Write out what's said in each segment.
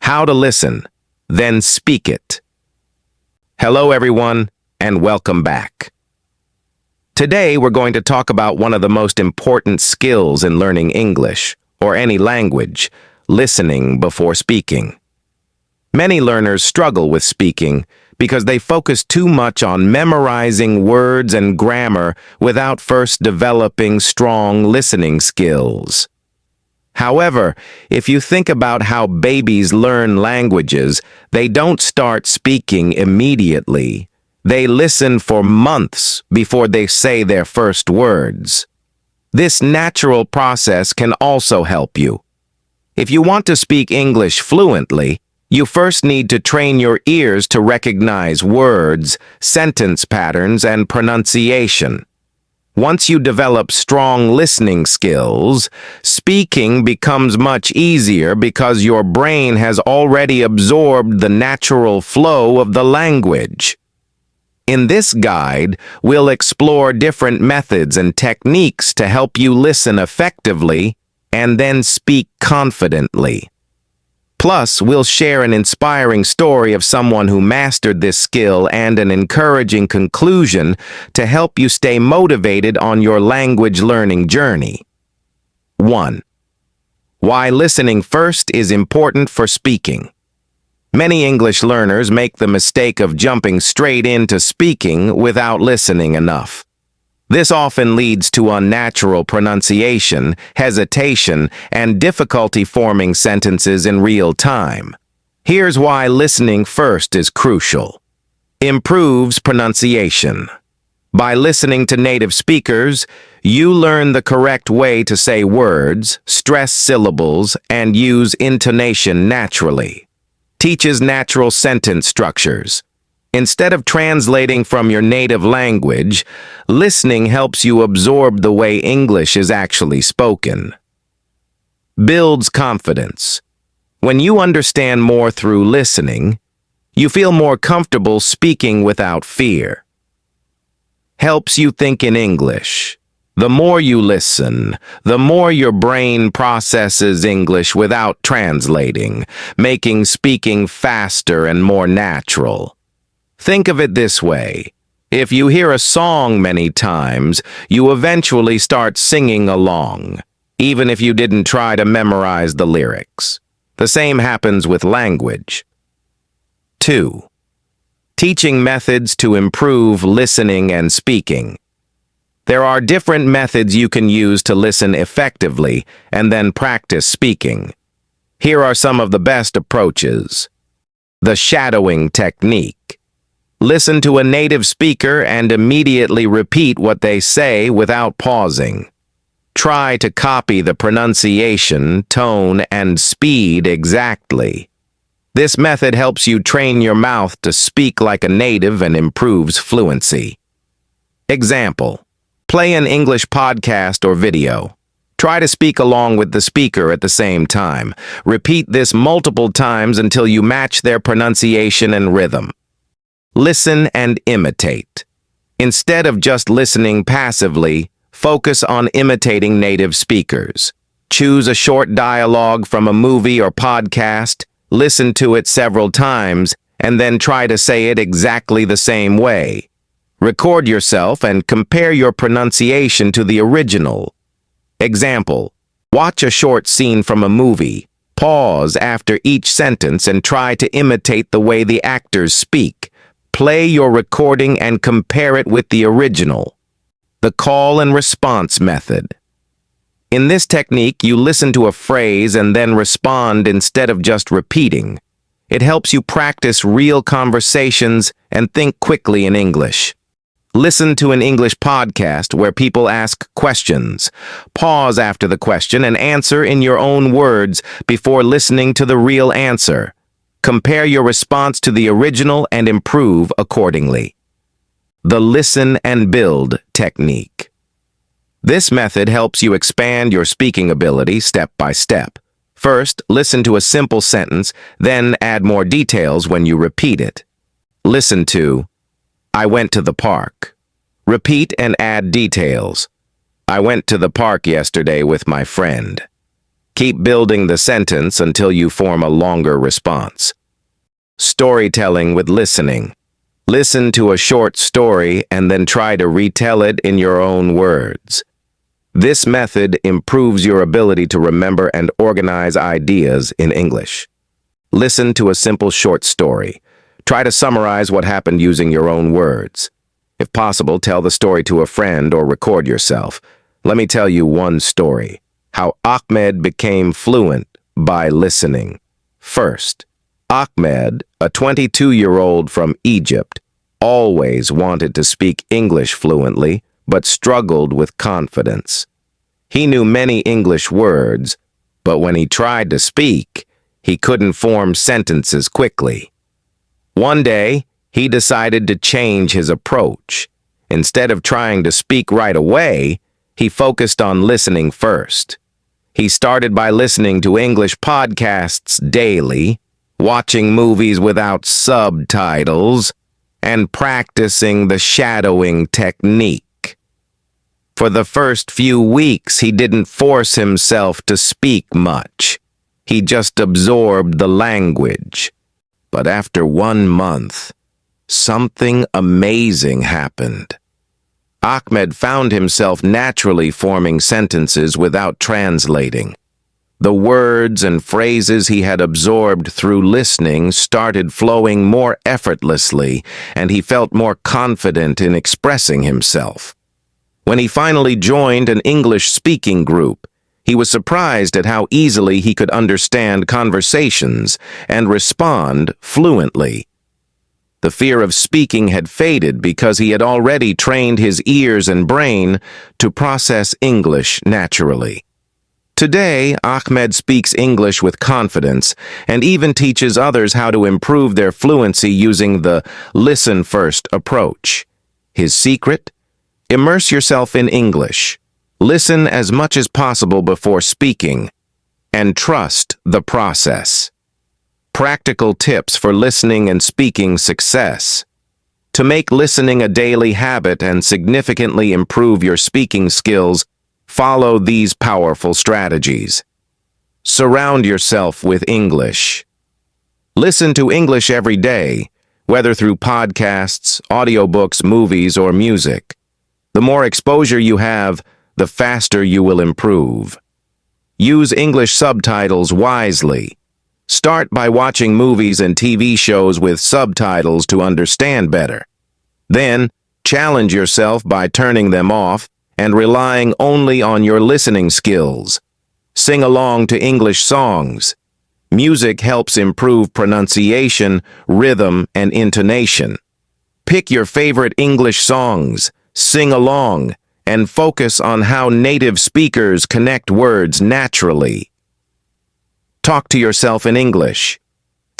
How to listen, then speak it. Hello everyone, and welcome back. Today we're going to talk about one of the most important skills in learning English, or any language, listening before speaking. Many learners struggle with speaking because they focus too much on memorizing words and grammar without first developing strong listening skills. However, if you think about how babies learn languages, they don't start speaking immediately. They listen for months before they say their first words. This natural process can also help you. If you want to speak English fluently, you first need to train your ears to recognize words, sentence patterns, and pronunciation. Once you develop strong listening skills, speaking becomes much easier because your brain has already absorbed the natural flow of the language. In this guide, we'll explore different methods and techniques to help you listen effectively and then speak confidently. Plus, we'll share an inspiring story of someone who mastered this skill and an encouraging conclusion to help you stay motivated on your language learning journey. 1. Why listening first is important for speaking. Many English learners make the mistake of jumping straight into speaking without listening enough. This often leads to unnatural pronunciation, hesitation, and difficulty forming sentences in real time. Here's why listening first is crucial. Improves pronunciation. By listening to native speakers, you learn the correct way to say words, stress syllables, and use intonation naturally. Teaches natural sentence structures. Instead of translating from your native language, listening helps you absorb the way English is actually spoken. Builds confidence. When you understand more through listening, you feel more comfortable speaking without fear. Helps you think in English. The more you listen, the more your brain processes English without translating, making speaking faster and more natural. Think of it this way. If you hear a song many times, you eventually start singing along, even if you didn't try to memorize the lyrics. The same happens with language. 2. Teaching methods to improve listening and speaking. There are different methods you can use to listen effectively and then practice speaking. Here are some of the best approaches. The shadowing technique. Listen to a native speaker and immediately repeat what they say without pausing. Try to copy the pronunciation, tone, and speed exactly. This method helps you train your mouth to speak like a native and improves fluency. Example: play an English podcast or video. Try to speak along with the speaker at the same time. Repeat this multiple times until you match their pronunciation and rhythm. Listen and imitate. Instead of just listening passively, focus on imitating native speakers. Choose a short dialogue from a movie or podcast, listen to it several times, and then try to say it exactly the same way. Record yourself and compare your pronunciation to the original. Example: watch a short scene from a movie. Pause after each sentence and try to imitate the way the actors speak. Play your recording and compare it with the original. The call and response method. In this technique, you listen to a phrase and then respond instead of just repeating. It helps you practice real conversations and think quickly in English. Listen to an English podcast where people ask questions. Pause after the question and answer in your own words before listening to the real answer. Compare your response to the original and improve accordingly. The listen and build technique. This method helps you expand your speaking ability step by step. First, listen to a simple sentence, then add more details when you repeat it. Listen to: I went to the park. Repeat and add details. I went to the park yesterday with my friend. Keep building the sentence until you form a longer response. Storytelling with listening. Listen to a short story and then try to retell it in your own words. This method improves your ability to remember and organize ideas in English. Listen to a simple short story. Try to summarize what happened using your own words. If possible, tell the story to a friend or record yourself. Let me tell you one story. How Ahmed became fluent by listening. First, Ahmed, a 22-year-old from Egypt, always wanted to speak English fluently, but struggled with confidence. He knew many English words, but when he tried to speak, he couldn't form sentences quickly. One day, he decided to change his approach. Instead of trying to speak right away, he focused on listening first. He started by listening to English podcasts daily, watching movies without subtitles, and practicing the shadowing technique. For the first few weeks, he didn't force himself to speak much. He just absorbed the language. But after 1 month, something amazing happened. Ahmed found himself naturally forming sentences without translating. The words and phrases he had absorbed through listening started flowing more effortlessly, and he felt more confident in expressing himself. When he finally joined an English-speaking group, he was surprised at how easily he could understand conversations and respond fluently. The fear of speaking had faded because he had already trained his ears and brain to process English naturally. Today, Ahmed speaks English with confidence and even teaches others how to improve their fluency using the listen-first approach. His secret? Immerse yourself in English. Listen as much as possible before speaking, and trust the process. Practical tips for listening and speaking success. To make listening a daily habit and significantly improve your speaking skills, follow these powerful strategies. Surround yourself with English. Listen to English every day, whether through podcasts, audiobooks, movies, or music. The more exposure you have, the faster you will improve. Use English subtitles wisely. Start by watching movies and TV shows with subtitles to understand better. Then, challenge yourself by turning them off and relying only on your listening skills. Sing along to English songs. Music helps improve pronunciation, rhythm, and intonation. Pick your favorite English songs, sing along, and focus on how native speakers connect words naturally. Talk to yourself in English.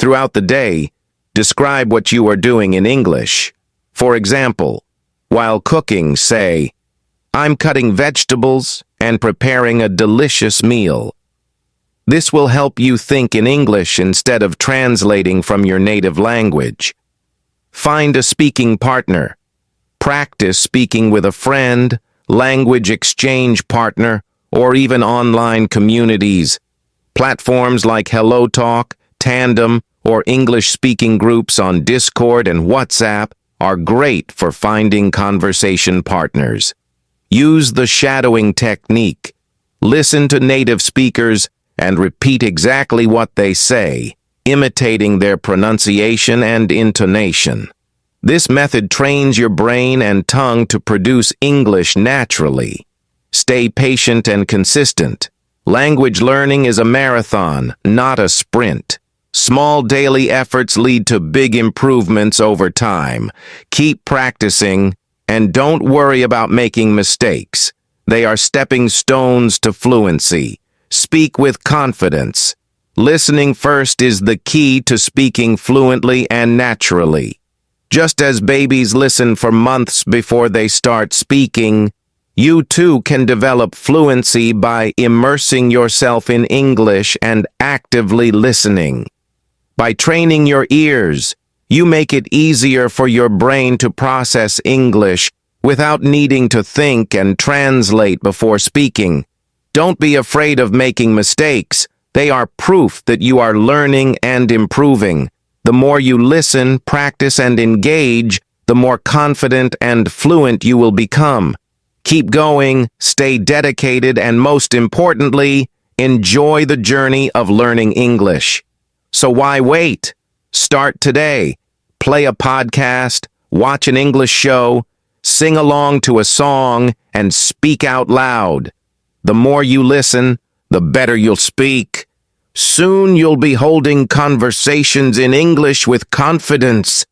Throughout the day, describe what you are doing in English. For example, while cooking, say, "I'm cutting vegetables and preparing a delicious meal." This will help you think in English instead of translating from your native language. Find a speaking partner. Practice speaking with a friend, language exchange partner, or even online communities. Platforms like HelloTalk, Tandem, or English-speaking groups on Discord and WhatsApp are great for finding conversation partners. Use the shadowing technique. Listen to native speakers and repeat exactly what they say, imitating their pronunciation and intonation. This method trains your brain and tongue to produce English naturally. Stay patient and consistent. Language learning is a marathon, not a sprint. Small daily efforts lead to big improvements over time. Keep practicing, and don't worry about making mistakes. They are stepping stones to fluency. Speak with confidence. Listening first is the key to speaking fluently and naturally. Just as babies listen for months before they start speaking, you too can develop fluency by immersing yourself in English and actively listening. By training your ears, you make it easier for your brain to process English without needing to think and translate before speaking. Don't be afraid of making mistakes. They are proof that you are learning and improving. The more you listen, practice, and engage, the more confident and fluent you will become. Keep going, stay dedicated, and most importantly, enjoy the journey of learning English. So why wait? Start today. Play a podcast, watch an English show, sing along to a song, and speak out loud. The more you listen, the better you'll speak. Soon you'll be holding conversations in English with confidence.